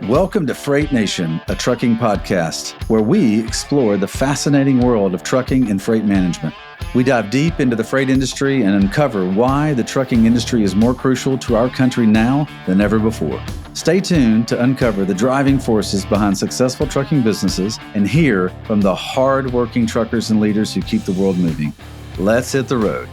Welcome to Freight Nation, a trucking podcast, where we explore the fascinating world of trucking and freight management. We dive deep into the freight industry and uncover why the trucking industry is more crucial to our country now than ever before. Stay tuned to uncover the driving forces behind successful trucking businesses and hear from the hard-working truckers and leaders who keep the world moving. Let's hit the road.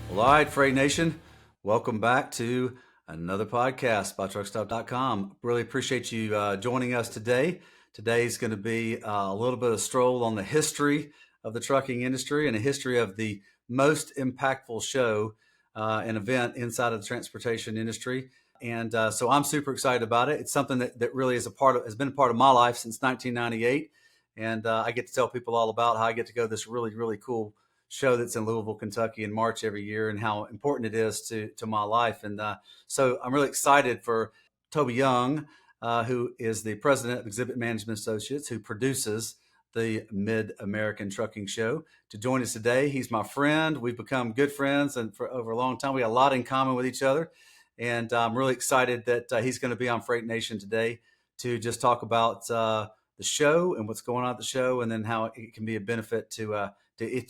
Well, all right, Freight Nation, welcome back to another podcast by Truckstop.com. Really appreciate you joining us today. Today's going to be a little bit of stroll on the history of the trucking industry and a history of the most impactful show and event inside of the transportation industry. And so I'm super excited about it. It's something that really is has been a part of my life since 1998. And I get to tell people all about how I get to go to this really, really cool show that's in Louisville, Kentucky in March every year, and how important it is to my life. And so I'm really excited for Toby Young, who is the president of Exhibit Management Associates, who produces the Mid-American Trucking Show, to join us today. He's my friend. We've become good friends, and for over a long time, we have a lot in common with each other. And I'm really excited that he's going to be on Freight Nation today to just talk about the show and what's going on at the show, and then how it can be a benefit to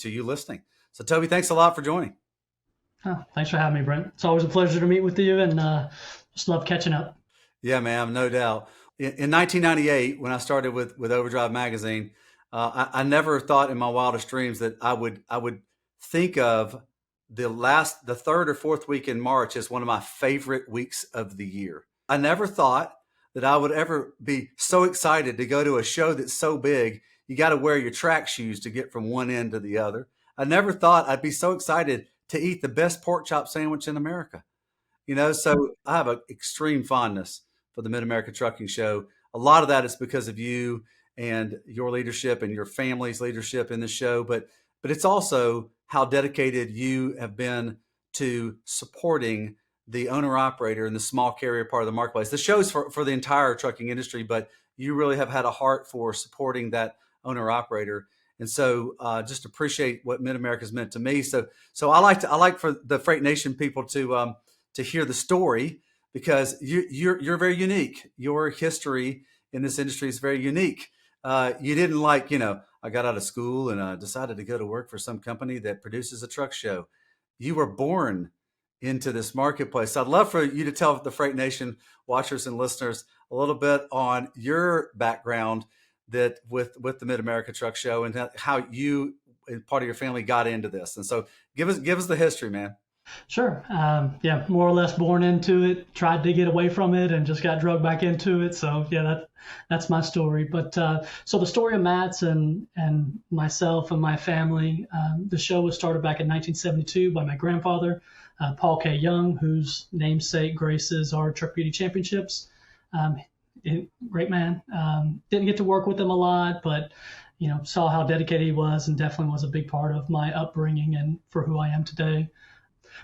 you listening. So Toby, thanks a lot for joining. Oh, thanks for having me, Brent. It's always a pleasure to meet with you, and just love catching up. Yeah, ma'am, no doubt. In 1998, when I started with Overdrive Magazine, I never thought in my wildest dreams that I would think of the third or fourth week in March as one of my favorite weeks of the year. I never thought that I would ever be so excited to go to a show that's so big, you got to wear your track shoes to get from one end to the other. I never thought I'd be so excited to eat the best pork chop sandwich in America. So I have an extreme fondness for the Mid-America Trucking Show. A lot of that is because of you and your leadership and your family's leadership in the show, but it's also how dedicated you have been to supporting the owner-operator and the small carrier part of the marketplace. The show's for the entire trucking industry, but you really have had a heart for supporting that owner-operator. And so just appreciate what Mid-America's meant to me. So I like for the Freight Nation people to hear the story, because you're very unique. Your history in this industry is very unique. You didn't I got out of school and decided to go to work for some company that produces a truck show. You were born into this marketplace. So I'd love for you to tell the Freight Nation watchers and listeners a little bit on your background that with the Mid-America Truck Show, and how you and part of your family got into this. And so give us the history, man. Sure. Yeah, more or less born into it, tried to get away from it, and just got drugged back into it. So yeah, that's my story. But so the story of Matt's and myself and my family, the show was started back in 1972 by my grandfather, Paul K. Young, whose namesake graces our Truck Beauty Championships. Great man. Didn't get to work with him a lot, but saw how dedicated he was, and definitely was a big part of my upbringing and for who I am today.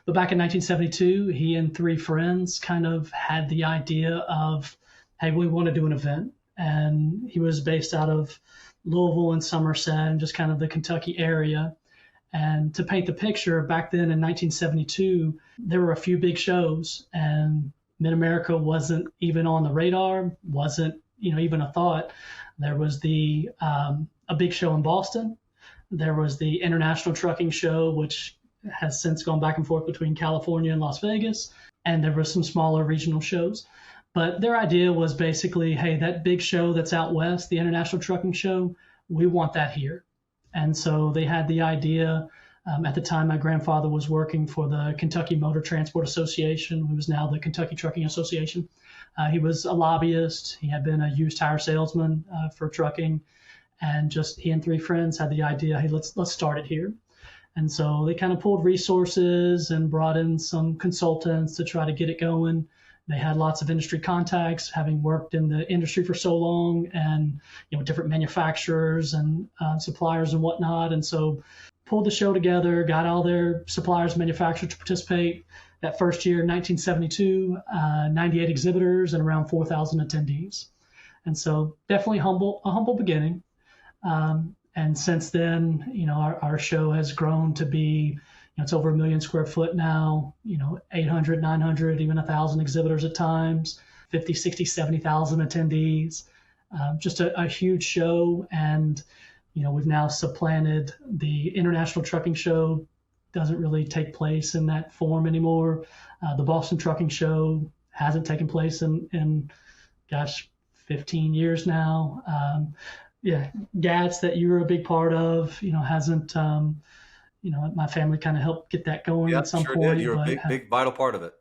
But back in 1972, he and three friends kind of had the idea of, hey, we want to do an event. And he was based out of Louisville and Somerset and just kind of the Kentucky area. And to paint the picture, back then in 1972, there were a few big shows, and Mid-America wasn't even on the radar, wasn't even a thought. There was a big show in Boston. There was the International Trucking Show, which has since gone back and forth between California and Las Vegas. And there were some smaller regional shows. But their idea was basically, hey, that big show that's out west, the International Trucking Show, we want that here. And so they had the idea. At the time, my grandfather was working for the Kentucky Motor Transport Association, who is now the Kentucky Trucking Association. He was a lobbyist. He had been a used tire salesman for trucking. And just he and three friends had the idea, hey, let's start it here. And so they kind of pulled resources and brought in some consultants to try to get it going. They had lots of industry contacts, having worked in the industry for so long, and different manufacturers and suppliers and whatnot. And so pulled the show together, got all their suppliers and manufacturers to participate. That first year, 1972, 98 exhibitors and around 4,000 attendees. And so definitely a humble beginning. And since then, our show has grown to be, it's over 1 million square foot now, 800, 900, even 1,000 exhibitors at times, 50, 60, 70,000 attendees. Just a huge show. And, we've now supplanted the International Trucking Show. Doesn't really take place in that form anymore. The Boston Trucking Show hasn't taken place in gosh, 15 years now. Yeah, GATS that you were a big part of, hasn't, my family kind of helped get that going at Yep, some sure did. point, You're a but, big vital part of it.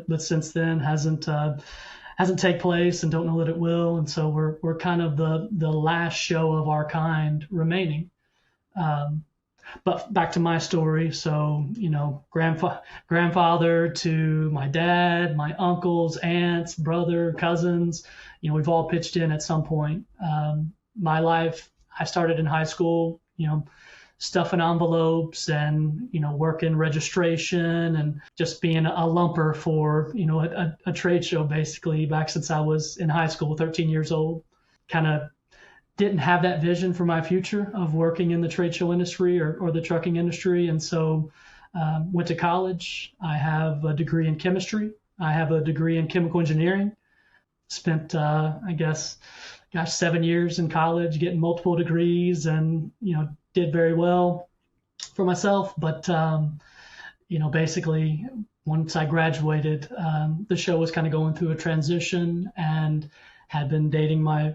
but since then hasn't taken place and don't know that it will. And so we're kind of the last show of our kind remaining. Um, but back to my story. So, grandfather to my dad, my uncles, aunts, brother, cousins, we've all pitched in at some point. My life, I started in high school, stuffing envelopes and, working registration and just being a lumper for, a trade show basically back since I was in high school, 13 years old. Kind of didn't have that vision for my future of working in the trade show industry or the trucking industry. And so went to college. I have a degree in chemistry. I have a degree in chemical engineering. Spent, 7 years in college getting multiple degrees and, did very well for myself. But, basically once I graduated, the show was kind of going through a transition and had been dating my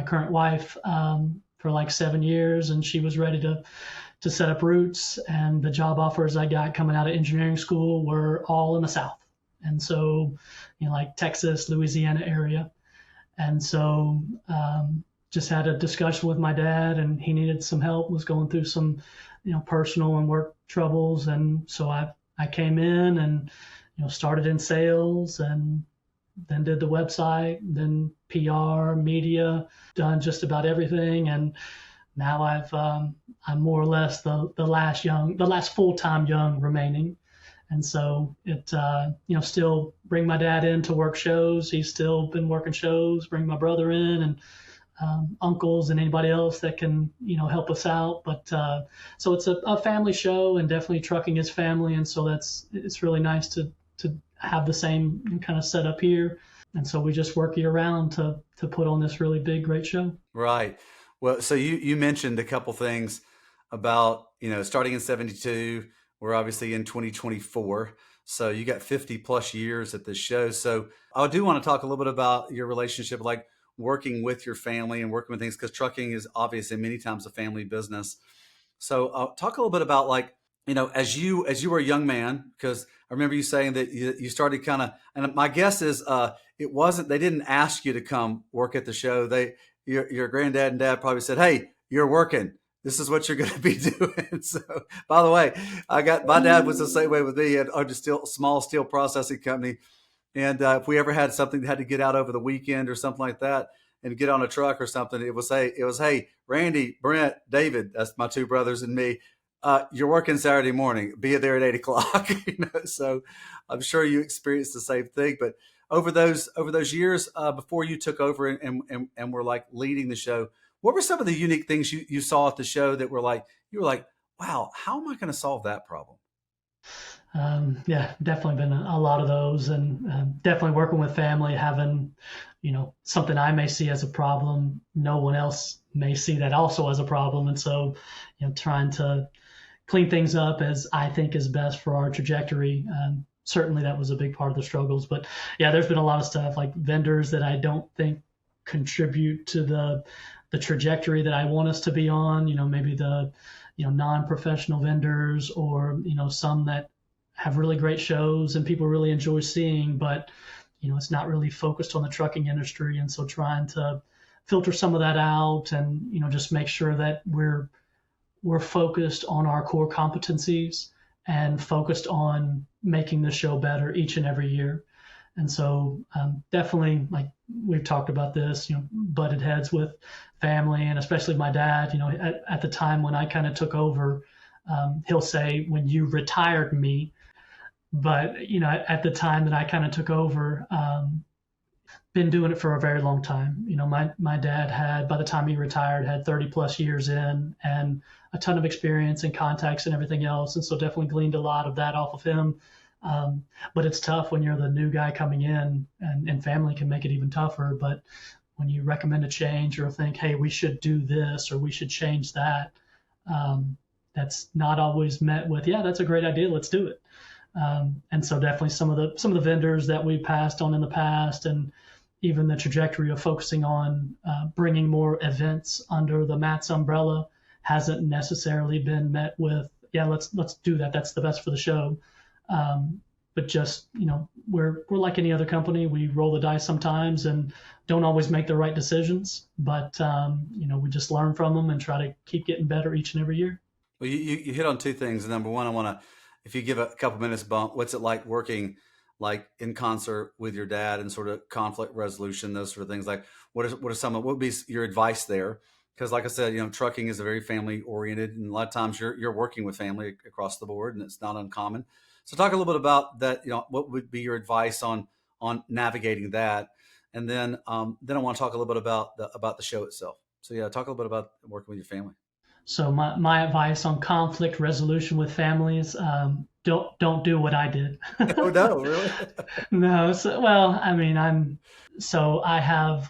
current wife for like 7 years, and she was ready to set up roots. And the job offers I got coming out of engineering school were all in the South, and so like Texas, Louisiana area. And so just had a discussion with my dad, and he needed some help. Was going through some personal and work troubles, and so I came in and started in sales and then did the website, then PR, media, done just about everything. And now I'm more or less the last full-time young remaining. And so it, still bring my dad in to work shows. He's still been working shows, bring my brother in and uncles and anybody else that can, help us out. But so it's a family show, and definitely trucking is family. And so it's really nice to have the same kind of setup here. And so we just work year round to put on this really big, great show. Right. Well, so you mentioned a couple things about, starting in 72, we're obviously in 2024. So you got 50 plus years at this show. So I do want to talk a little bit about your relationship, like working with your family and working with things, because trucking is obviously many times a family business. So talk a little bit about like, as you were a young man, because I remember you saying that you started kind of, and my guess is they didn't ask you to come work at the show. Your granddad and dad probably said, "Hey, you're working. This is what you're going to be doing." So, by the way, my dad was the same way with me. He had a small steel processing company. And if we ever had something that had to get out over the weekend or something like that and get on a truck or something, it was, hey, Randy, Brent, David, that's my two brothers and me. You're working Saturday morning, be there at 8 o'clock. So I'm sure you experienced the same thing. But over those years before you took over and were like leading the show, what were some of the unique things you saw at the show that were like, you were like, wow, how am I going to solve that problem? Yeah, definitely been a lot of those, and definitely working with family, having, something I may see as a problem, no one else may see that also as a problem. And so, trying to clean things up as I think is best for our trajectory. Certainly that was a big part of the struggles, but yeah, there's been a lot of stuff like vendors that I don't think contribute to the trajectory that I want us to be on, maybe the, non-professional vendors, or, some that have really great shows and people really enjoy seeing, but it's not really focused on the trucking industry. And so trying to filter some of that out and just make sure that we're focused on our core competencies and focused on making the show better each and every year. And so definitely, like we've talked about this, butted heads with family, and especially my dad. At the time when I kind of took over, he'll say, "When you retired me." But at the time that I kind of took over, Been doing it for a very long time. My dad had, by the time he retired, had 30 plus years in and a ton of experience and contacts and everything else. And so definitely gleaned a lot of that off of him. Um, but it's tough when you're the new guy coming in, and family can make it even tougher. But when you recommend a change or think, hey, we should do this or we should change that, um, that's not always met with, yeah, that's a great idea. Let's do it. And so definitely some of the vendors that we passed on in the past, and even the trajectory of focusing on bringing more events under the Mats umbrella hasn't necessarily been met with, yeah, let's do that. That's the best for the show. But just, we're like any other company. We roll the dice sometimes and don't always make the right decisions, but we just learn from them and try to keep getting better each and every year. Well, you hit on two things. Number one, I want to, if you give a couple minutes bump, what's it like working like in concert with your dad and sort of conflict resolution, those sort of things? Like, what would be your advice there? Because, like I said, trucking is a very family oriented, and a lot of times you're working with family across the board, and it's not uncommon. So, talk a little bit about that. What would be your advice on navigating that? And then I want to talk a little bit about the show itself. So, yeah, talk a little bit about working with your family. So my advice on conflict resolution with families: don't do what I did. Oh no, really? No, so, well, I mean, I have,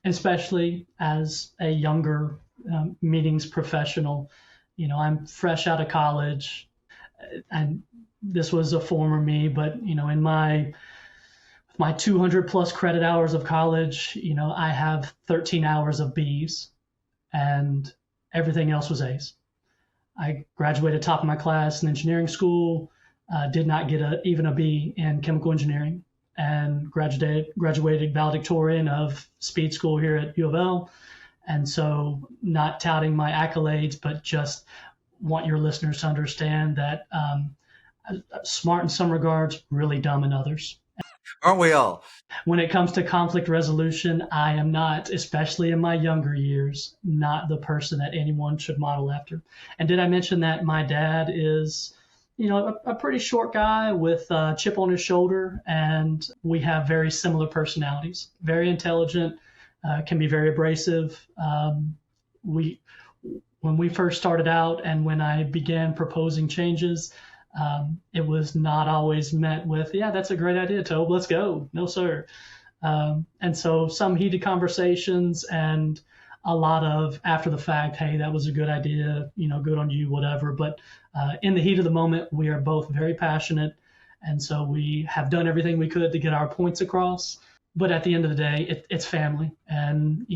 especially as a younger meetings professional, I'm fresh out of college, and this was a former me, but in my 200 plus credit hours of college, I have 13 hours of B's, and everything else was A's. I graduated top of my class in engineering school, did not get even a B in chemical engineering, and graduated valedictorian of speed school here at U of L. And so, not touting my accolades, but just want your listeners to understand that smart in some regards, really dumb in others. Aren't we all? When it comes to conflict resolution, I am not, especially in my younger years, not the person that anyone should model after. And did I mention that my dad is, a pretty short guy with a chip on his shoulder, and we have very similar personalities. Very intelligent, can be very abrasive. We When we first started out and when I began proposing changes, it was not always met with, yeah, that's a great idea, Tobe, let's go. No, sir. And so some heated conversations and a lot of after the fact, hey, that was a good idea, good on you, whatever. But in the heat of the moment, we are both very passionate. And so we have done everything we could to get our points across. But at the end of the day, it's family. And,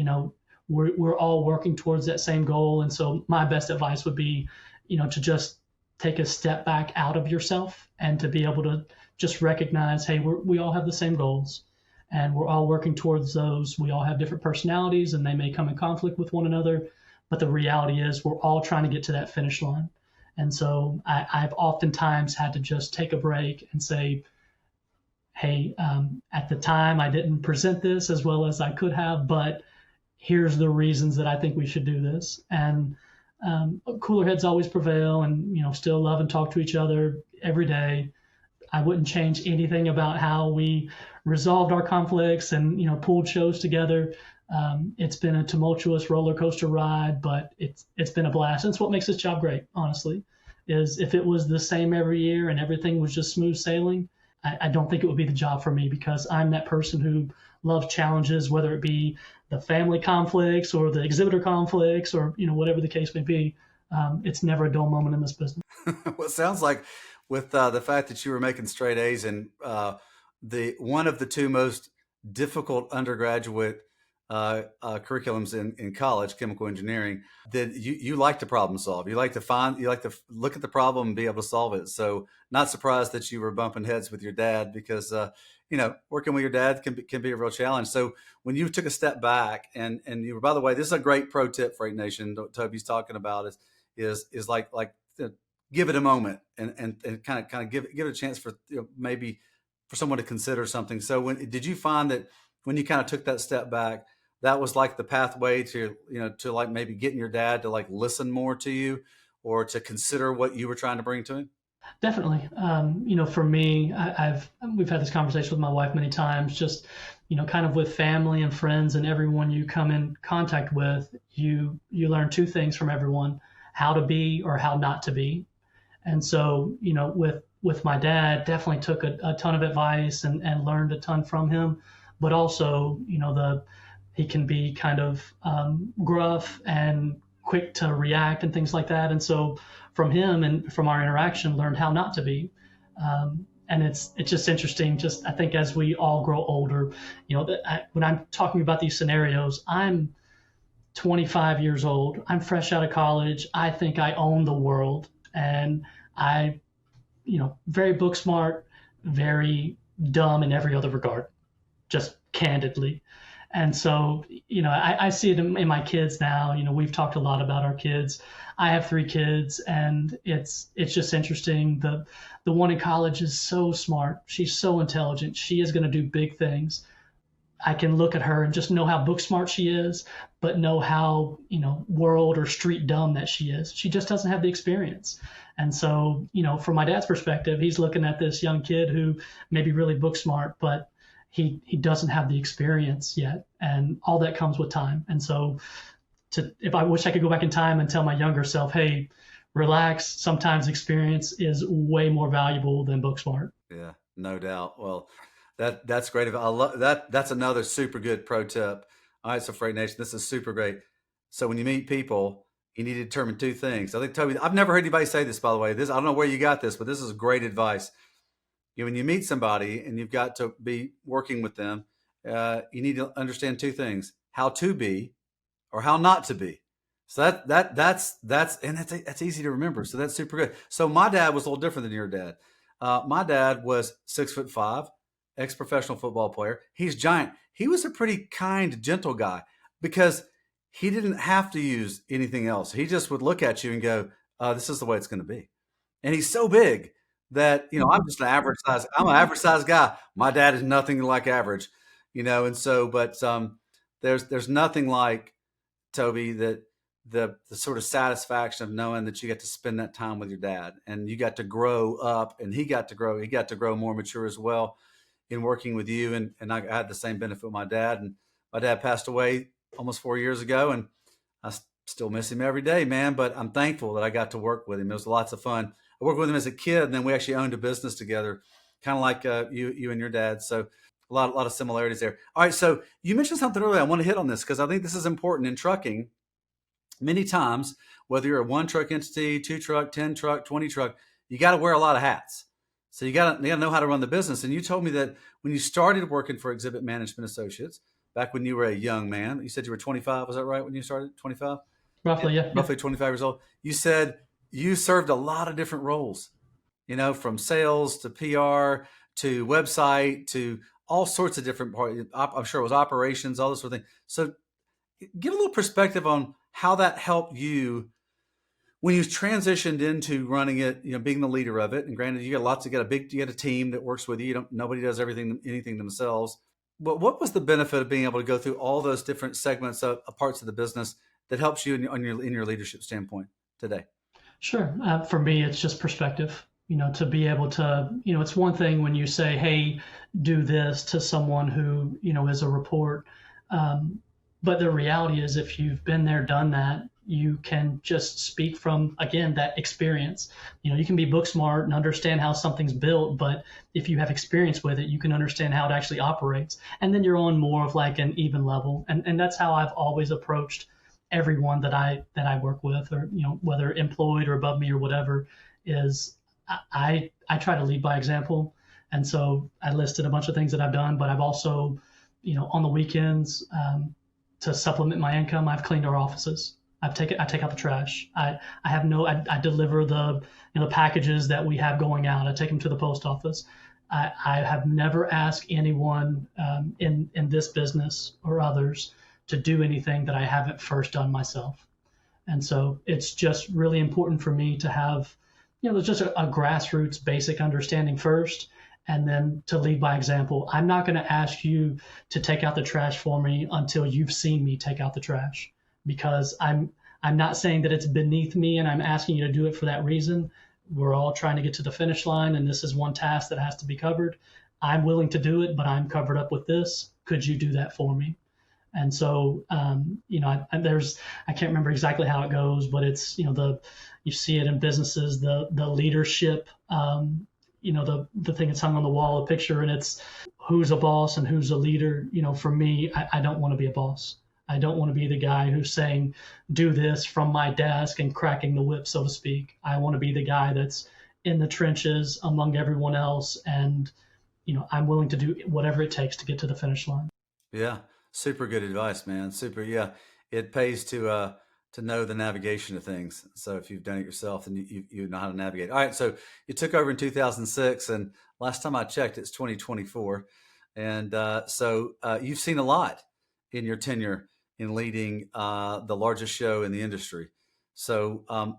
we're all working towards that same goal. And so my best advice would be, to just take a step back out of yourself and to be able to just recognize, hey, we all have the same goals and we're all working towards those. We all have different personalities and they may come in conflict with one another, but the reality is we're all trying to get to that finish line. And so I've oftentimes had to just take a break and say, hey, at the time I didn't present this as well as I could have, but here's the reasons that I think we should do this. And cooler heads always prevail, and still love and talk to each other every day. I wouldn't change anything about how we resolved our conflicts and pulled shows together. It's been a tumultuous roller coaster ride, but it's been a blast. And it's what makes this job great, honestly. Is if it was the same every year and everything was just smooth sailing, I don't think it would be the job for me, because I'm that person who loves challenges, whether it be the family conflicts or the exhibitor conflicts or whatever the case may be. It's never a dull moment in this business. Well, it sounds like with the fact that you were making straight A's and the one of the two most difficult undergraduate curriculums in college, chemical engineering, that you like to problem solve. You like to look at the problem and be able to solve it. So not surprised that you were bumping heads with your dad, because working with your dad can be a real challenge. So when you took a step back and you were, by the way, this is a great pro tip for Freight Nation. What Toby's talking about is like give it a moment and kind of give it a chance for maybe for someone to consider something. So did you find that when you kind of took that step back, that was like the pathway to to like maybe getting your dad to like listen more to you or to consider what you were trying to bring to him? Definitely. For me, we've had this conversation with my wife many times. Just kind of with family and friends and everyone you come in contact with, you learn two things from everyone: how to be or how not to be. And so, with my dad, definitely took a ton of advice and learned a ton from him. But also, the he can be kind of gruff and quick to react and things like that. And so, from him and from our interaction, learned how not to be. And it's just interesting. Just I think as we all grow older, when I'm talking about these scenarios, I'm 25 years old. I'm fresh out of college. I think I own the world, and I, very book smart, very dumb in every other regard, just candidly. And so, I see it in my kids now. We've talked a lot about our kids. I have three kids, and it's just interesting. The one in college is so smart. She's so intelligent. She is going to do big things. I can look at her and just know how book smart she is, but know how, world or street dumb that she is. She just doesn't have the experience. And so, from my dad's perspective, he's looking at this young kid who may be really book smart, but he doesn't have the experience yet. And all that comes with time. And so if I wish I could go back in time and tell my younger self, hey, relax, sometimes experience is way more valuable than book smart. Yeah, no doubt. Well, that's great. I love that. That's another super good pro tip. All right, so Freight Nation, this is super great. So when you meet people, you need to determine two things. I think Toby, I've never heard anybody say this, by the way. This I don't know where you got this, but this is great advice. When you meet somebody and you've got to be working with them, you need to understand two things: how to be or how not to be. So that's easy to remember. So that's super good. So my dad was a little different than your dad. My dad was 6'5", ex-professional football player. He's giant. He was a pretty kind, gentle guy because he didn't have to use anything else. He just would look at you and go, "This is the way it's going to be." And he's so big that I'm just an average size. I'm an average size guy. My dad is nothing like average, and so but there's nothing like Toby that the sort of satisfaction of knowing that you get to spend that time with your dad and you got to grow up and he got to grow more mature as well in working with you. And I had the same benefit with my dad, and my dad passed away almost 4 years ago, and I still miss him every day, man. But I'm thankful that I got to work with him. It was lots of fun. I worked with him as a kid, and then we actually owned a business together, kind of like you and your dad. So a lot of similarities there. All right, so you mentioned something earlier. I want to hit on this because I think this is important in trucking. Many times, whether you're a one truck entity, two truck, 10 truck, 20 truck, you got to wear a lot of hats. So you got to know how to run the business. And you told me that when you started working for Exhibit Management Associates, back when you were a young man, you said you were 25. Was that right when you started? 25? Yeah, Roughly, yeah. roughly 25 years old. You said you served a lot of different roles, from sales to PR to website to all sorts of different parts. I'm sure it was operations, all this sort of thing. So give a little perspective on how that helped you when you transitioned into running it, being the leader of it. And granted, you got a team that works with you. Nobody does anything themselves. But what was the benefit of being able to go through all those different segments of parts of the business that helps you in your leadership standpoint today? Sure. For me, it's just perspective. To be able to, it's one thing when you say, "Hey, do this" to someone who is a report, but the reality is, if you've been there, done that, you can just speak from again that experience. You can be book smart and understand how something's built, but if you have experience with it, you can understand how it actually operates, and then you're on more of like an even level. And that's how I've always approached everyone that I work with, or whether employed or above me or whatever, is I try to lead by example. And so I listed a bunch of things that I've done, but I've also, on the weekends, to supplement my income, I've cleaned our offices. I take out the trash. I deliver the packages that we have going out. I take them to the post office. I have never asked anyone in this business or others to do anything that I haven't first done myself. And so it's just really important for me to have, there's just a grassroots basic understanding first, and then to lead by example. I'm not going to ask you to take out the trash for me until you've seen me take out the trash, because I'm not saying that it's beneath me and I'm asking you to do it for that reason, we're all trying to get to the finish line, and this is one task that has to be covered. I'm willing to do it, but I'm covered up with this. Could you do that for me? And so, I can't remember exactly how it goes, but it's, you see it in businesses, the leadership, the thing that's hung on the wall, a picture, and it's who's a boss and who's a leader. For me, I don't want to be a boss. I don't want to be the guy who's saying, do this from my desk and cracking the whip, so to speak. I want to be the guy that's in the trenches among everyone else. And, I'm willing to do whatever it takes to get to the finish line. Yeah, super good advice, man. Super. Yeah, it pays to know the navigation of things. So if you've done it yourself, then you know how to navigate. All right. So you took over in 2006, and last time I checked, it's 2024, and you've seen a lot in your tenure in leading the largest show in the industry. So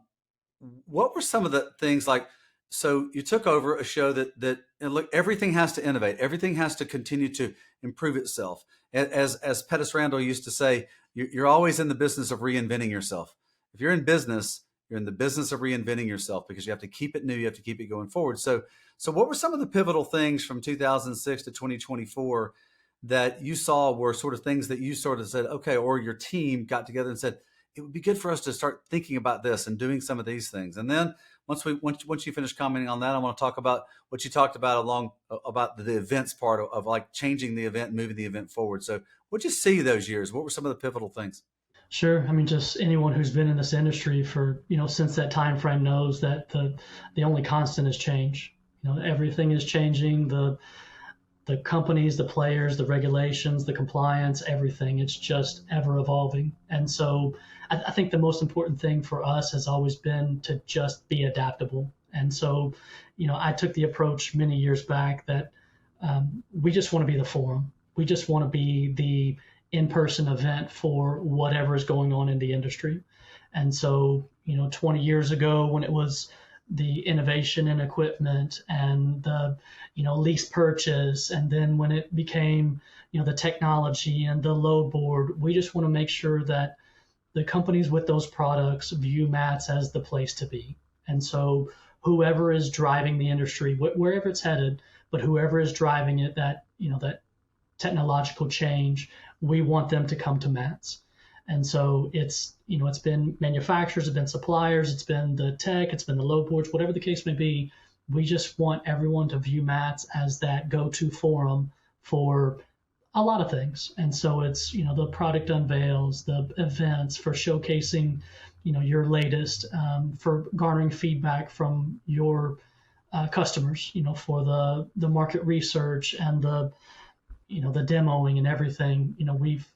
what were some of the things like? So you took over a show that and look, everything has to innovate, everything has to continue to improve itself. As Pettis Randall used to say, you're always in the business of reinventing yourself. If you're in business, you're in the business of reinventing yourself because you have to keep it new, you have to keep it going forward. So what were some of the pivotal things from 2006 to 2024 that you saw were sort of things that you sort of said, okay, or your team got together and said, it would be good for us to start thinking about this and doing some of these things. And then once you finish commenting on that, I want to talk about what you talked about about the events part of like changing the event, moving the event forward. So what'd you see those years? What were some of the pivotal things? Sure. I mean, just anyone who's been in this industry for, since that time frame knows that the only constant is change. Everything is changing. The companies, the players, the regulations, the compliance, everything. It's just ever evolving. And so I think the most important thing for us has always been to just be adaptable. And so, I took the approach many years back that we just want to be the forum. We just want to be the in-person event for whatever is going on in the industry. And so, 20 years ago when it was the innovation in equipment and the lease purchase, and then when it became the technology and the load board, we just want to make sure that the companies with those products view mats as the place to be. And so whoever is driving the industry, wherever it's headed, but whoever is driving it, that technological change, we want them to come to mats. And so it's been manufacturers, it's been suppliers, it's been the tech, it's been the load boards, whatever the case may be. We just want everyone to view mats as that go-to forum for a lot of things. And so it's, the product unveils, the events for showcasing, your latest, for garnering feedback from your customers, for the market research and the demoing and everything. We've,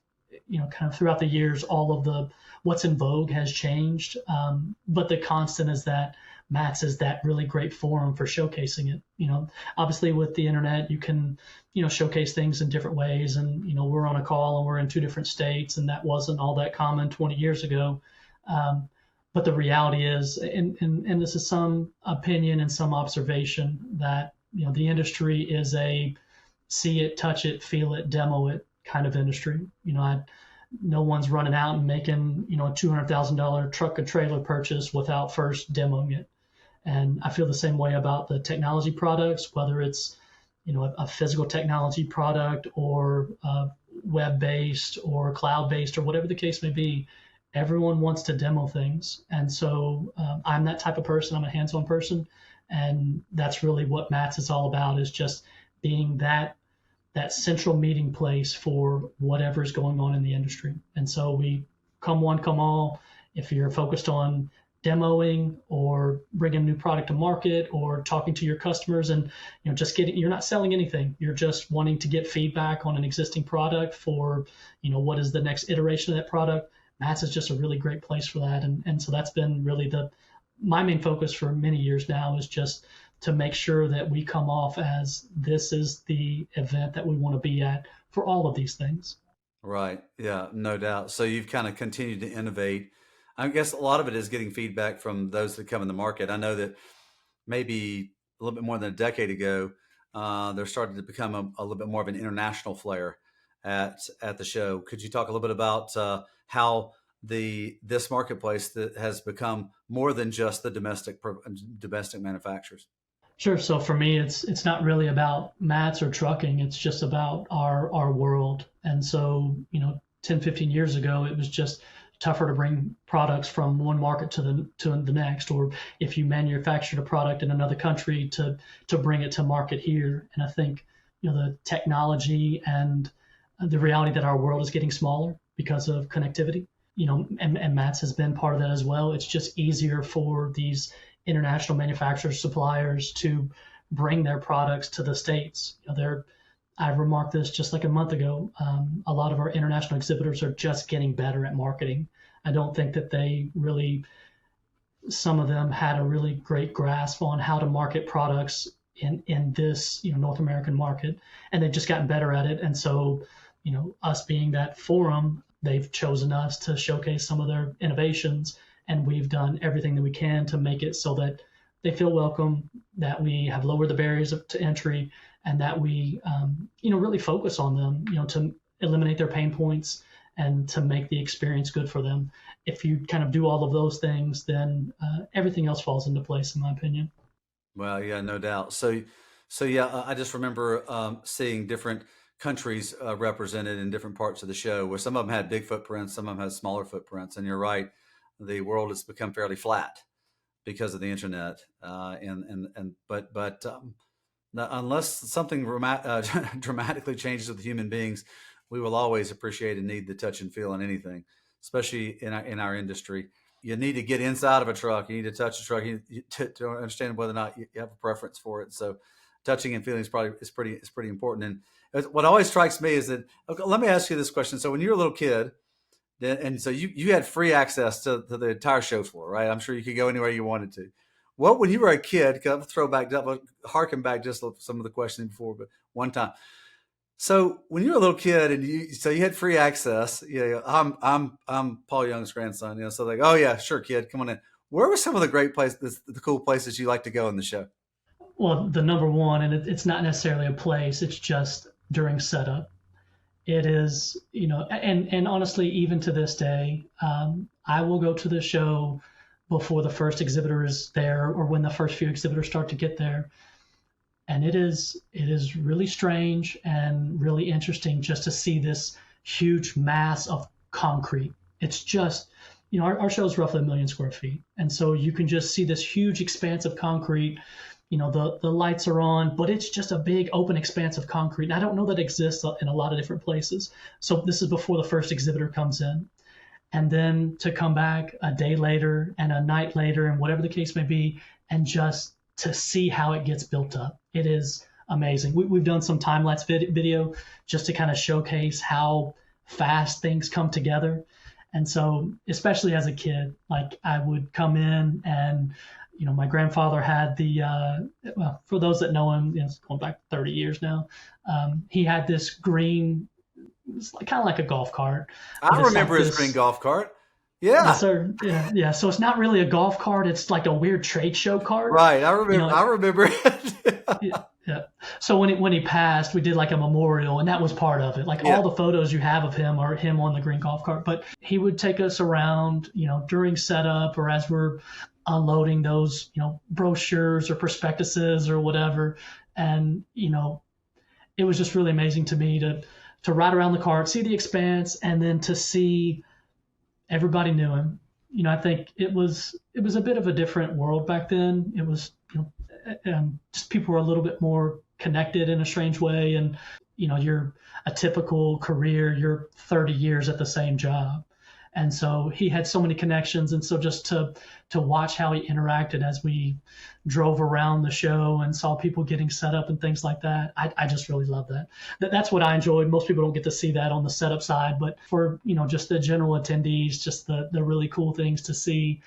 kind of throughout the years, all of the what's in vogue has changed. But the constant is that Mats is that really great forum for showcasing it. Obviously with the internet, you can, showcase things in different ways. And, we're on a call and we're in two different states, and that wasn't all that common 20 years ago. But the reality is, and this is some opinion and some observation, that, the industry is a see it, touch it, feel it, demo it kind of industry. No one's running out and making, a $200,000 truck and trailer purchase without first demoing it. And I feel the same way about the technology products, whether it's, a physical technology product or web-based or cloud-based or whatever the case may be. Everyone wants to demo things. And so I'm that type of person. I'm a hands-on person. And that's really what Mats is all about, is just being that central meeting place for whatever is going on in the industry. And so we come one, come all. If you're focused on demoing or bringing new product to market or talking to your customers and just you're not selling anything, you're just wanting to get feedback on an existing product for what is the next iteration of that product, Mats is just a really great place for that. And so that's been really my main focus for many years now, is just to make sure that we come off as this is the event that we want to be at for all of these things. Right. Yeah, no doubt. So you've kind of continued to innovate. I guess a lot of it is getting feedback from those that come in the market. I know that maybe a little bit more than a decade ago, there started to become a little bit more of an international flair at the show. Could you talk a little bit about how this marketplace that has become more than just the domestic manufacturers? Sure. So for me, it's not really about mats or trucking. It's just about our world. And so, 10, 15 years ago, it was just tougher to bring products from one market to the next, or if you manufactured a product in another country to bring it to market here. And I think, the technology and the reality that our world is getting smaller because of connectivity, and mats has been part of that as well. It's just easier for these international manufacturers, suppliers to bring their products to the States. I remarked this just like a month ago. A lot of our international exhibitors are just getting better at marketing. I don't think that some of them had a really great grasp on how to market products in this, North American market, and they've just gotten better at it. And so, us being that forum, they've chosen us to showcase some of their innovations, and we've done everything that we can to make it so that they feel welcome, that we have lowered the barriers to entry, and that we, really focus on them, to eliminate their pain points and to make the experience good for them. If you kind of do all of those things, then everything else falls into place, in my opinion. Well, yeah, no doubt. So yeah, I just remember seeing different countries represented in different parts of the show, where some of them had big footprints, some of them had smaller footprints. And you're right, the world has become fairly flat because of the internet. But unless something dramatically changes with human beings, we will always appreciate and need the touch and feel on anything, especially in our industry. You need to get inside of a truck. You need to touch a truck to understand whether or not you have a preference for it. So, touching and feeling is pretty important. And what always strikes me is that, okay, let me ask you this question. So, when you were a little kid, and so you had free access to the entire show floor, right? I'm sure you could go anywhere you wanted to. What, when you were a kid, harken back just some of the questions before, but one time. So when you were a little kid and you had free access, I'm Paul Young's grandson, so like, oh yeah, sure, kid, come on in. Where were some of the great places, the cool places you like to go in the show? Well, the number one, and it's not necessarily a place, it's just during setup. It is, and honestly, even to this day, I will go to the show before the first exhibitor is there, or when the first few exhibitors start to get there. And it is really strange and really interesting just to see this huge mass of concrete. It's just, our show is roughly 1 million square feet. And so you can just see this huge expanse of concrete. The lights are on, but it's just a big open expanse of concrete. And I don't know that exists in a lot of different places. So this is before the first exhibitor comes in. And then to come back a day later and a night later and whatever the case may be, and just to see how it gets built up. It is amazing. We've done some time-lapse video just to kind of showcase how fast things come together. And so, especially as a kid, like I would come in and, my grandfather had well, for those that know him, it's going back 30 years now. He had this green, it's kind of like a golf cart. I But it's like remember his this. green golf cart. Yes, Yeah, sir. Yeah, yeah. So it's not really a golf cart. It's like a weird trade show cart. right. I You remember. know, I remember it. yeah, yeah. So when he passed, we did like a memorial, and that was part of it. Like Yeah. all the photos you have of him are him on the green golf cart. But he would take us around, during setup or as we're unloading those, brochures or prospectuses or whatever. And it was just really amazing to me to ride around the cart, see the expanse, and then to see everybody knew him. I think it was a bit of a different world back then. It was, just people were a little bit more connected in a strange way, and you're a typical career, you're 30 years at the same job. And so he had so many connections, and so just to watch how he interacted as we drove around the show and saw people getting set up and things like that, I just really love that. That's what I enjoyed. Most people don't get to see that on the setup side, but for just the general attendees, just the really cool things to see.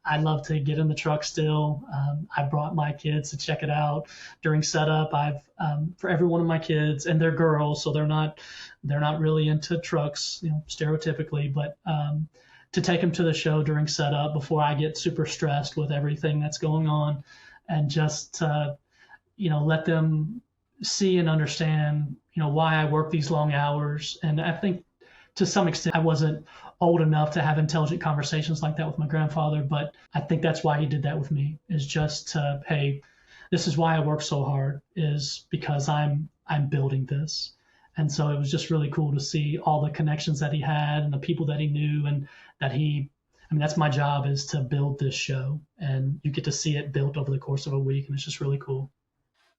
I love to get in the truck still. I brought my kids to check it out during setup. I've for every one of my kids, and they're girls, so they're not really into trucks, stereotypically, but to take them to the show during setup before I get super stressed with everything that's going on, and just let them see and understand why I work these long hours. And I think to some extent, I wasn't old enough to have intelligent conversations like that with my grandfather, but I think that's why he did that with me, is just to, hey, this is why I work so hard, is because I'm building this. And so it was just really cool to see all the connections that he had and the people that he knew, and that I mean, that's my job, is to build this show, and you get to see it built over the course of a week, and it's just really cool.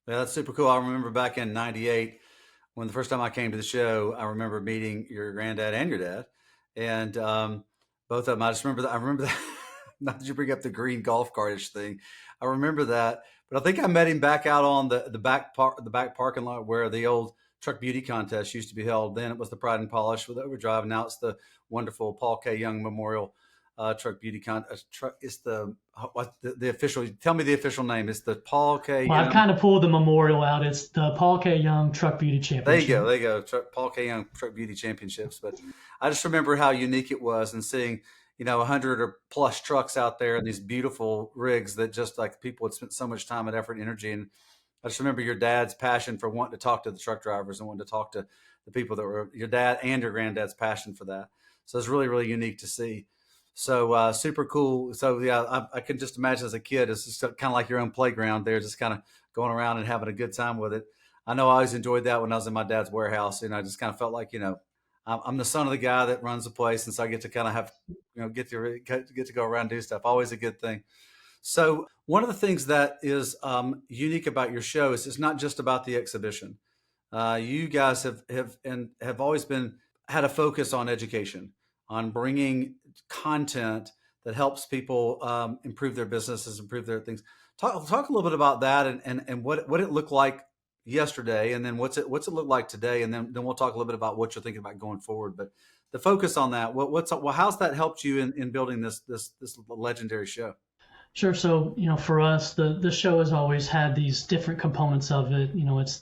Yeah, that's super cool. I remember back in '98 when the first time I came to the show. I remember meeting your granddad and your dad, and both of them. I just remember that. I remember that. Not that you bring up the green golf cartish thing. I remember that, but I think I met him back out on the back parking lot where the old truck beauty contest used to be held. Then it was the Pride and Polish with Overdrive. Now it's the wonderful Paul K. Young Memorial Truck Beauty Contest. It's the official. Tell me the official name. It's the Paul K. Well, I've Young. kind of pulled the memorial out. It's the Paul K. Young Truck Beauty There you go. Championship. There you go. Paul K. Young Truck Beauty Championships. But I just remember how unique it was, and seeing 100 or plus trucks out there and these beautiful rigs that just like people had spent so much time and effort and energy. And I just remember your dad's passion for wanting to talk to the truck drivers and wanting to talk to the people that were your dad and your granddad's passion for that. So it's really, really unique to see. So super cool. So yeah, I can just imagine as a kid, it's just kind of like your own playground there, just kind of going around and having a good time with it. I know I always enjoyed that when I was in my dad's warehouse, and I just kind of felt like, I'm the son of the guy that runs the place, and so I get to kind of have, get to go around and do stuff. Always a good thing. So one of the things that is unique about your show is it's not just about the exhibition. You guys have always been had a focus on education, on bringing content that helps people improve their businesses, improve their things. Talk a little bit about that, and what it looked like yesterday, and then what's it look like today, and then we'll talk a little bit about what you're thinking about going forward. But the focus on that, how's that helped you in building this legendary show? Sure. So, for us, the show has always had these different components of it. It's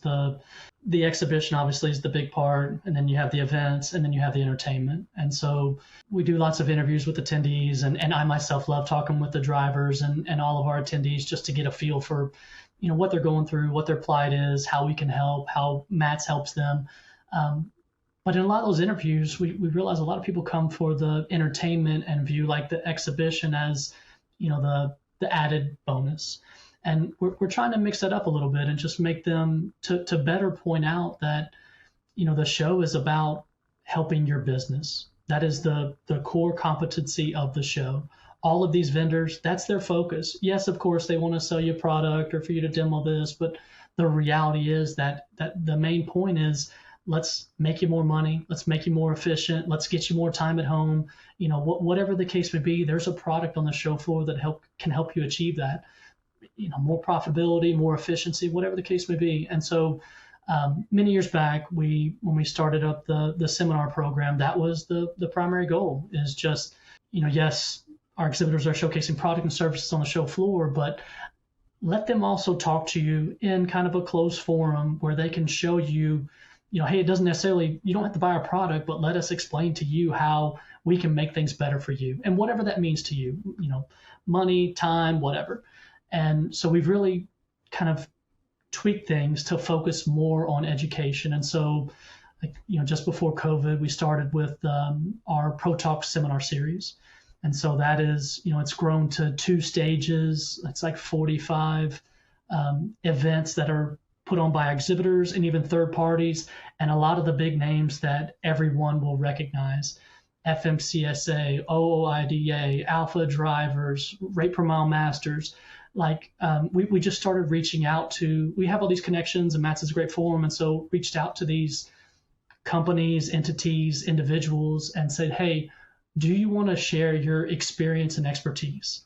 the exhibition obviously is the big part, and then you have the events, and then you have the entertainment. And so we do lots of interviews with attendees, and I myself love talking with the drivers and all of our attendees, just to get a feel for, what they're going through, what their plight is, how we can help, how Matt's helps them. But in a lot of those interviews, we realize a lot of people come for the entertainment and view like the exhibition as, the added bonus. And we're trying to mix that up a little bit and just make them to better point out that, the show is about helping your business. That is the core competency of the show. All of these vendors, that's their focus. Yes, of course, they want to sell you a product or for you to demo this, but the reality is that the main point is, let's make you more money. Let's make you more efficient. Let's get you more time at home. Whatever the case may be, there's a product on the show floor that can help you achieve that. More profitability, more efficiency, whatever the case may be. And so many years back, when we started up the seminar program, that was the primary goal, is just, yes, our exhibitors are showcasing product and services on the show floor, but let them also talk to you in kind of a closed forum where they can show you, hey, it doesn't necessarily, you don't have to buy our product, but let us explain to you how we can make things better for you, and whatever that means to you, money, time, whatever. And so we've really kind of tweaked things to focus more on education. And so, just before COVID, we started with our Pro Talk seminar series. And so that is, it's grown to 2 stages. It's like 45 events that are put on by exhibitors and even third parties, and a lot of the big names that everyone will recognize: FMCSA, OOIDA, Alpha Drivers, Rate Per Mile Masters. We just started reaching out to, we have all these connections, and Matt's is a great forum, and so reached out to these companies, entities, individuals, and said, hey, do you want to share your experience and expertise?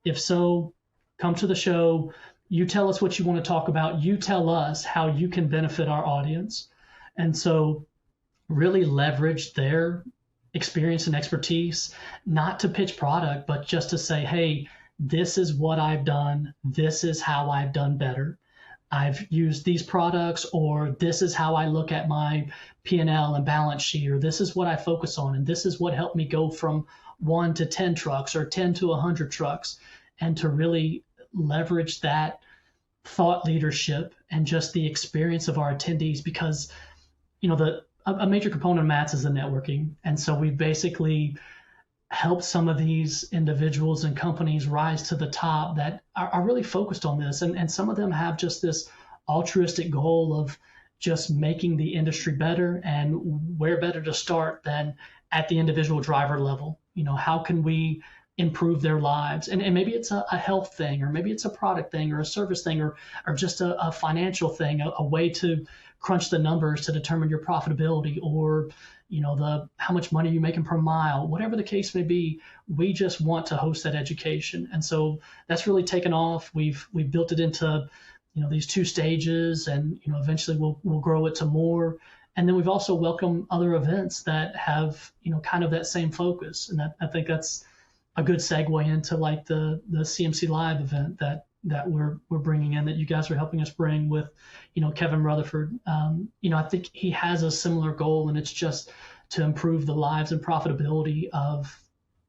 If so, come to the show. You tell us what you want to talk about. You tell us how you can benefit our audience. And so really leverage their experience and expertise, not to pitch product, but just to say, hey, this is what I've done. This is how I've done better. I've used these products, or this is how I look at my P&L and balance sheet, or this is what I focus on, and this is what helped me go from 1 to 10 trucks or 10 to 100 trucks, and to really leverage that thought leadership and just the experience of our attendees. Because, a major component of Matt's is the networking. And so we basically help some of these individuals and companies rise to the top that are really focused on this. And some of them have just this altruistic goal of just making the industry better. And where better to start than at the individual driver level? How can we improve their lives? And maybe it's a health thing, or maybe it's a product thing, or a service thing, or just a financial thing, a way to crunch the numbers to determine your profitability, or the how much money you're making per mile, whatever the case may be. We just want to host that education, and so that's really taken off. We've built it into these 2 stages, and eventually we'll grow it to more. And then we've also welcomed other events that have kind of that same focus, and I think that's a good segue into like the CMC Live event that we're bringing in, that you guys are helping us bring with Kevin Rutherford. I think he has a similar goal, and it's just to improve the lives and profitability of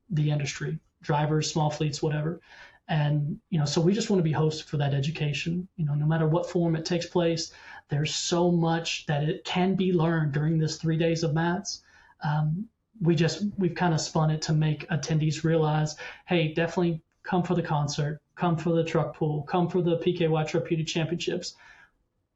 the industry, drivers, small fleets, whatever. And so we just want to be hosts for that education. No matter what form it takes place, there's so much that it can be learned during this 3 days of Matt's. We've kind of spun it to make attendees realize, hey, definitely come for the concert, come for the truck pool, come for the PKY Truck Beauty Championships,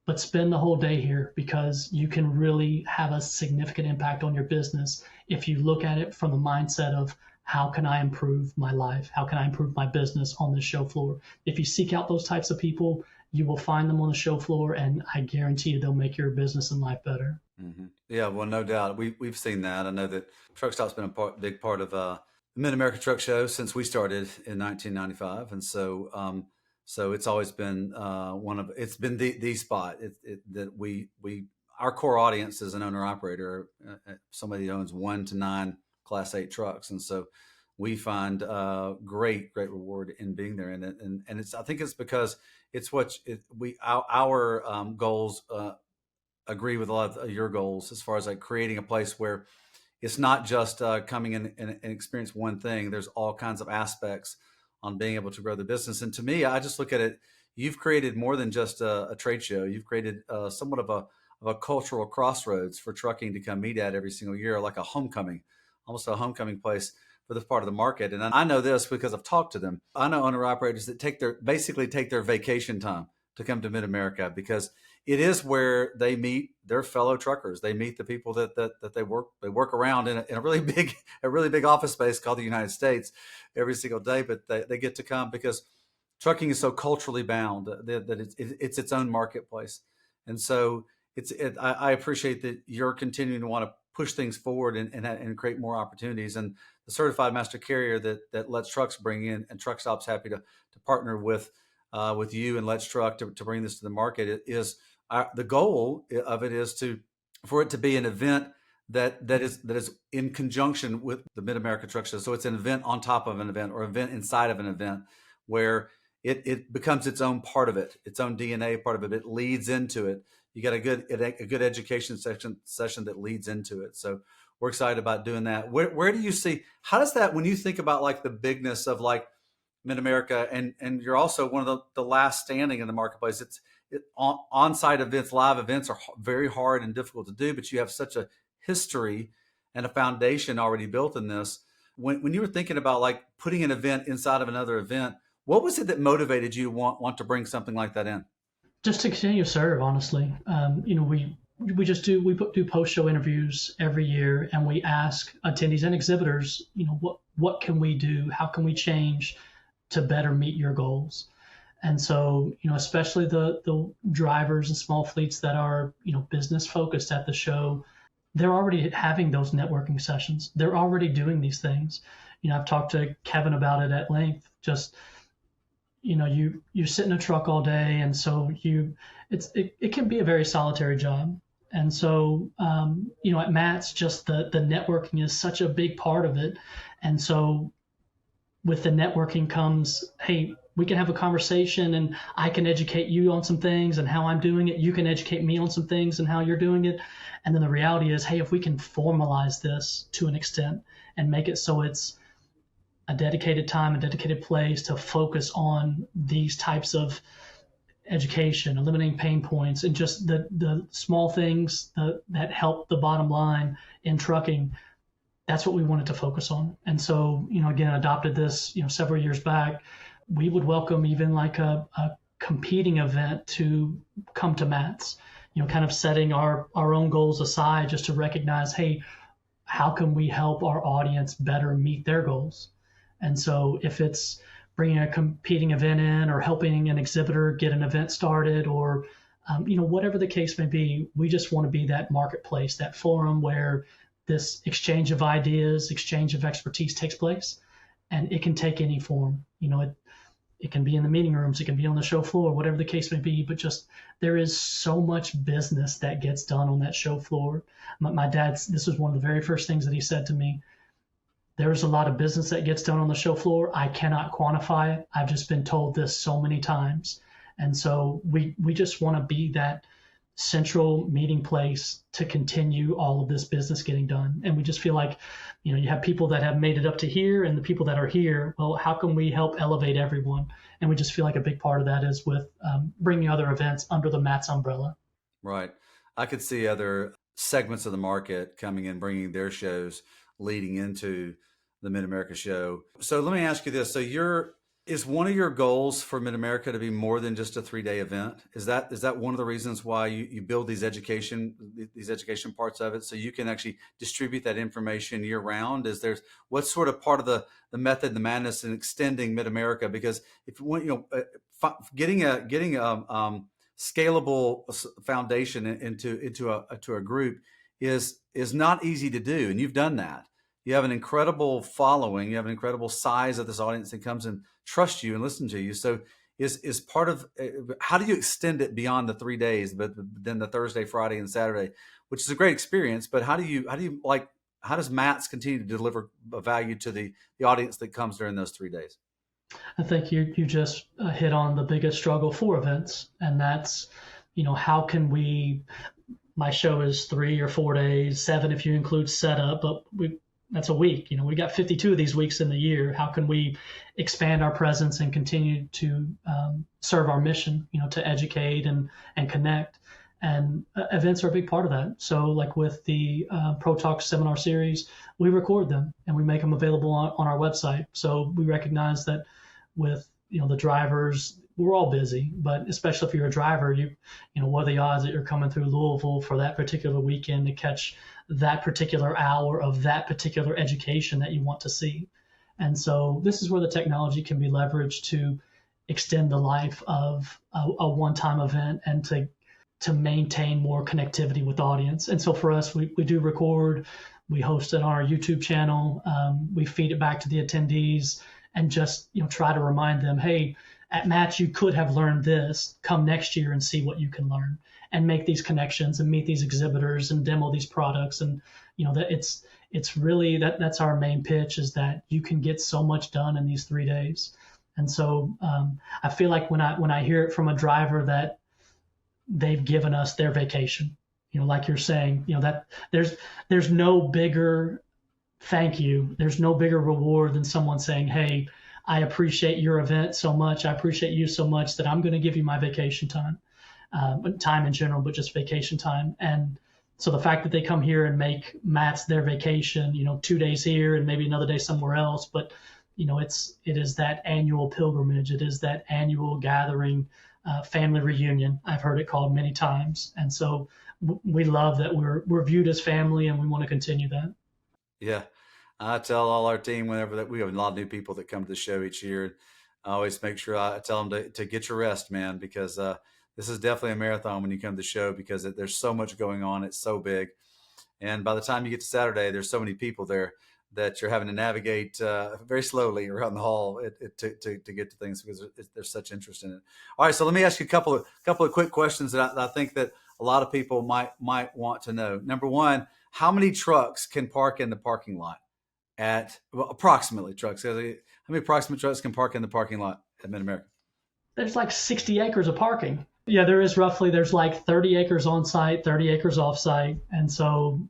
but spend the whole day here, because you can really have a significant impact on your business if you look at it from the mindset of, how can I improve my life? How can I improve my business on the show floor? If you seek out those types of people, you will find them on the show floor, and I guarantee you they'll make your business and life better. Mm-hmm. Yeah, well, no doubt. We've seen that. I know that Truckstop's been a big part of the Mid-America Truck Show since we started in 1995, and so it's always been it's been the spot that our core audience is an owner operator, somebody that owns 1 to 9 Class 8 trucks, and so we find great reward in being there, and I think it's because it's our goals agree with a lot of your goals, as far as like creating a place where it's not just coming in and experience one thing. There's all kinds of aspects on being able to grow the business. And to me, I just look at it, you've created more than just a trade show. You've created somewhat of a cultural crossroads for trucking to come meet at every single year, like a homecoming, almost a homecoming place for this part of the market. And I know this because I've talked to them. I know owner operators that basically take their vacation time to come to Mid-America, because it is where they meet their fellow truckers. They meet the people that they work around in a really big office space called the United States every single day. But they get to come because trucking is so culturally bound that it's its own marketplace. And so I appreciate that you're continuing to want to push things forward and create more opportunities. And the certified master carrier that Let's Trucks bring in, and Truckstop's happy to partner with you and Let's Truck to bring this to the market. It is the goal of it is for it to be an event that is in conjunction with the Mid-America Truck Show. So it's an event on top of an event, or event inside of an event, where it becomes its own part of it, its own DNA part of it. It leads into it. You got a good education session that leads into it. So we're excited about doing that. Where do you see, how does that, when you think about like the bigness of like Mid-America, and you're also one of the last standing in the marketplace, on-site events, live events are very hard and difficult to do, but you have such a history and a foundation already built in this. When you were thinking about like putting an event inside of another event, what was it that motivated you want to bring something like that in? Just to continue to serve, honestly. We do post-show interviews every year, and we ask attendees and exhibitors, what can we do? How can we change to better meet your goals? And so, especially the drivers and small fleets that are, business focused at the show, they're already having those networking sessions. They're already doing these things. I've talked to Kevin about it at length. Just, you sit in a truck all day, and so it can be a very solitary job. And so, at Matt's, just the networking is such a big part of it. And so with the networking comes, hey, we can have a conversation, and I can educate you on some things and how I'm doing it. You can educate me on some things and how you're doing it. And then the reality is, hey, if we can formalize this to an extent and make it so it's a dedicated time, a dedicated place to focus on these types of education, eliminating pain points, and just the small things that help the bottom line in trucking. That's what we wanted to focus on. And so, again, adopted this, several years back. We would welcome even like a competing event to come to Matt's, kind of setting our own goals aside just to recognize, hey, how can we help our audience better meet their goals? And so if it's bringing a competing event in or helping an exhibitor get an event started or, whatever the case may be, we just want to be that marketplace, that forum where this exchange of ideas, exchange of expertise takes place. And it can take any form. It can be in the meeting rooms, it can be on the show floor, whatever the case may be, but just there is so much business that gets done on that show floor. My dad's, this was one of the very first things that he said to me. There's a lot of business that gets done on the show floor. I cannot quantify it. I've just been told this so many times. And so we just want to be that central meeting place to continue all of this business getting done. And we just feel like, you have people that have made it up to here and the people that are here. Well, how can we help elevate everyone? And we just feel like a big part of that is with bringing other events under the Matt's umbrella. Right. I could see other segments of the market coming in, bringing their shows leading into the Mid-America show. So let me ask you this. So is one of your goals for Mid-America to be more than just a 3-day event? Is that one of the reasons why you build these education parts of it, so you can actually distribute that information year round? What's sort of part of the method, the madness in extending Mid-America? Because if you want, getting a scalable foundation into a group is not easy to do, and you've done that. You have an incredible following. You have an incredible size of this audience that comes and trusts you and listen to you. So is part of, how do you extend it beyond the 3 days, but then the Thursday, Friday, and Saturday, which is a great experience, but how does Matt's continue to deliver value to the audience that comes during those 3 days? I think you just hit on the biggest struggle for events, and that's, how can my show is 3 or 4 days, 7 if you include setup, but that's a week. We got 52 of these weeks in the year. How can we expand our presence and continue to serve our mission, to educate and connect? And events are a big part of that. So like with the Pro Talk seminar series, we record them and we make them available on our website. So we recognize that with, the drivers, we're all busy, but especially if you're a driver, what are the odds that you're coming through Louisville for that particular weekend to catch that particular hour of that particular education that you want to see? And so this is where the technology can be leveraged to extend the life of a one-time event and to maintain more connectivity with the audience. And so for us, we do record, we host it on our YouTube channel, we feed it back to the attendees and just try to remind them, hey, at Match, you could have learned this. Come next year and see what you can learn and make these connections and meet these exhibitors and demo these products. And, that it's really that's our main pitch, is that you can get so much done in these 3 days. And so I feel like when I hear it from a driver that they've given us their vacation, like you're saying, that there's no bigger thank you. There's no bigger reward than someone saying, hey, I appreciate your event so much. I appreciate you so much that I'm going to give you my vacation time, but time in general, but just vacation time. And so the fact that they come here and make Matt's their vacation, 2 days here and maybe another day somewhere else, but it is that annual pilgrimage. It is that annual gathering, family reunion. I've heard it called many times. And so we love that we're viewed as family, and we want to continue that. Yeah. I tell all our team whenever that we have a lot of new people that come to the show each year. I always make sure I tell them to get your rest, man, because this is definitely a marathon when you come to the show, because there's so much going on. It's so big. And by the time you get to Saturday, there's so many people there that you're having to navigate very slowly around the hall to get to things, because there's such interest in it. All right. So let me ask you a couple of quick questions that I think that a lot of people might want to know. Number one, how many trucks can park in the parking lot? Approximately trucks. How many approximate trucks can park in the parking lot at Mid-America? There's like 60 acres of parking. Yeah, there's like 30 acres on site, 30 acres off site. And so,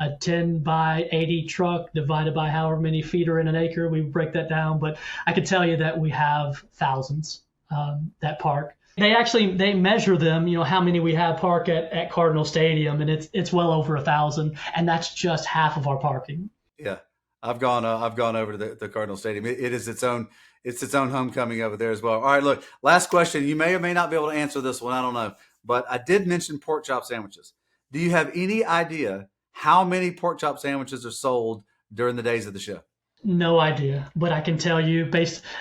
a 10 by 80 truck divided by however many feet are in an acre, we break that down. But I could tell you that we have thousands that park. They measure them, how many we have park at Cardinal Stadium, and it's well over 1,000, and that's just half of our parking. Yeah, I've gone over to the Cardinal Stadium. It is its own homecoming over there as well. All right, look, last question. You may or may not be able to answer this one. I don't know, but I did mention pork chop sandwiches. Do you have any idea how many pork chop sandwiches are sold during the days of the show? No idea, but I can tell you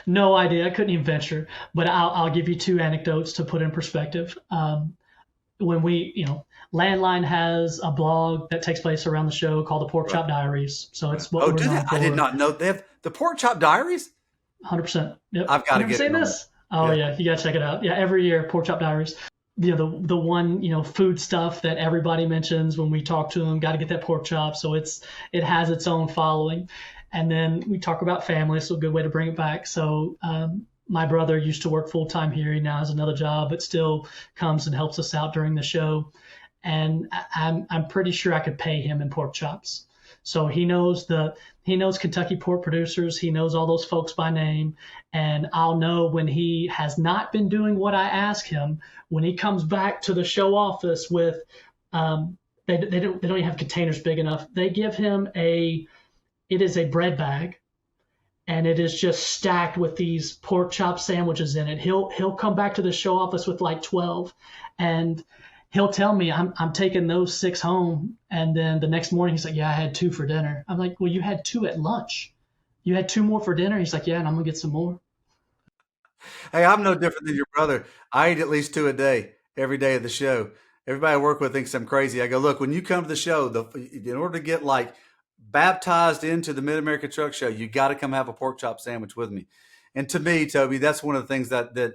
no idea. I couldn't even venture, but I'll give you two anecdotes to put in perspective. When Landline has a blog that takes place around the show called the Pork Chop Diaries. So it's what Oh, we're do they? known I did for. not know they have the pork chop diaries. 100%. Yep. I've got to You never get seen it on this? Oh Yeah. yeah, you gotta check it out. Yeah, every year Pork Chop Diaries. The one food stuff that everybody mentions when we talk to them. Got to get that pork chop. So it has its own following. And then we talk about family, so a good way to bring it back. So my brother used to work full time here. He now has another job, but still comes and helps us out during the show. And I'm pretty sure I could pay him in pork chops. So he knows Kentucky pork producers. He knows all those folks by name, and I'll know when he has not been doing what I ask him. When he comes back to the show office with, they don't even have containers big enough. They give him it is a bread bag, and it is just stacked with these pork chop sandwiches in it. He'll come back to the show office with like 12, and he'll tell me I'm taking those 6 home, and then the next morning he's like, yeah, I had 2 for dinner. I'm like, well, you had 2 at lunch. You had 2 more for dinner. He's like, yeah, and I'm gonna get some more. Hey, I'm no different than your brother. I eat at least 2 a day every day of the show. Everybody I work with thinks I'm crazy. I go, look, when you come to the show, in order to get like baptized into the Mid America Truck Show, you got to come have a pork chop sandwich with me. And to me, Toby, that's one of the things that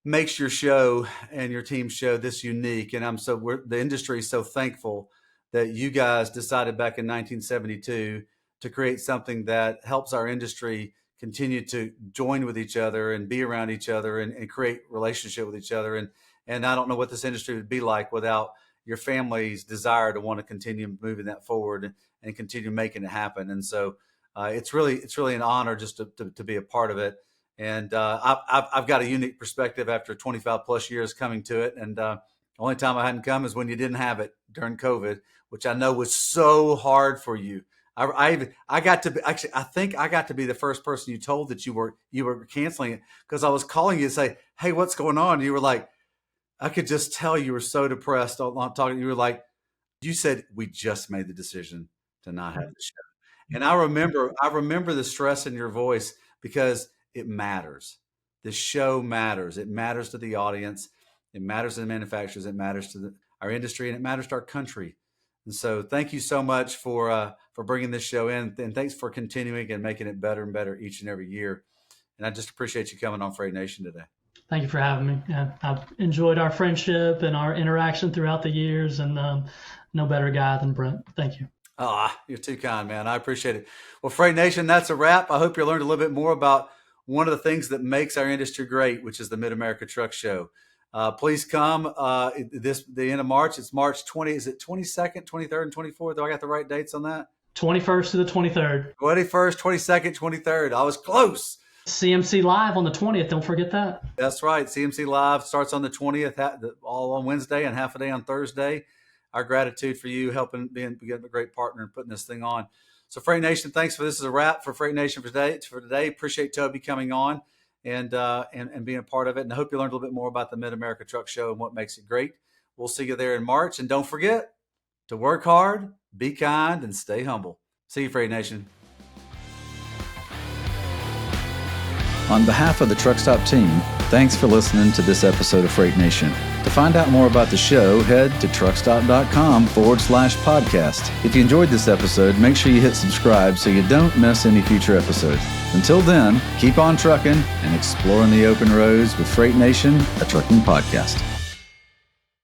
makes your show and your team show this unique. And the industry is so thankful that you guys decided back in 1972 to create something that helps our industry continue to join with each other and be around each other and create relationship with each other. And I don't know what this industry would be like without your family's desire to want to continue moving that forward and continue making it happen. And so it's really an honor just to be a part of it. And I've got a unique perspective after 25 plus years coming to it. And the only time I hadn't come is when you didn't have it during COVID, which I know was so hard for you. I got to be, actually, I think I got to be the first person you told that you were canceling it, because I was calling you to say, hey, what's going on? And you were like, I could just tell you were so depressed on talking. You were like, you said, we just made the decision to not have the show. And I remember the stress in your voice, because it matters. The show matters. It matters to the audience. It matters to the manufacturers. It matters to our industry, and it matters to our country. And so thank you so much for bringing this show in, and thanks for continuing and making it better and better each and every year. And I just appreciate you coming on Freight Nation today. Thank you for having me. Yeah, I've enjoyed our friendship and our interaction throughout the years, and no better guy than Brent. Thank you. You're too kind, man. I appreciate it. Well, Freight Nation, that's a wrap. I hope you learned a little bit more about one of the things that makes our industry great, which is the Mid America Truck Show. Please come the end of March. It's March 20. Is it 22nd, 23rd, and 24th? Do I got the right dates on that? 21st to the 23rd. 21st, 22nd, 23rd. I was close. CMC Live on the 20th. Don't forget that. That's right. CMC Live starts on the 20th, all on Wednesday and half a day on Thursday. Our gratitude for you helping being a great partner and putting this thing on. So Freight Nation, thanks for this is a wrap for Freight Nation for today. Appreciate Toby coming on and being a part of it. And I hope you learned a little bit more about the Mid America Truck Show and what makes it great. We'll see you there in March. And don't forget to work hard, be kind, and stay humble. See you, Freight Nation. On behalf of the Truckstop team, thanks for listening to this episode of Freight Nation. To find out more about the show, head to truckstop.com/podcast. If you enjoyed this episode, make sure you hit subscribe so you don't miss any future episodes. Until then, keep on trucking and exploring the open roads with Freight Nation, a trucking podcast.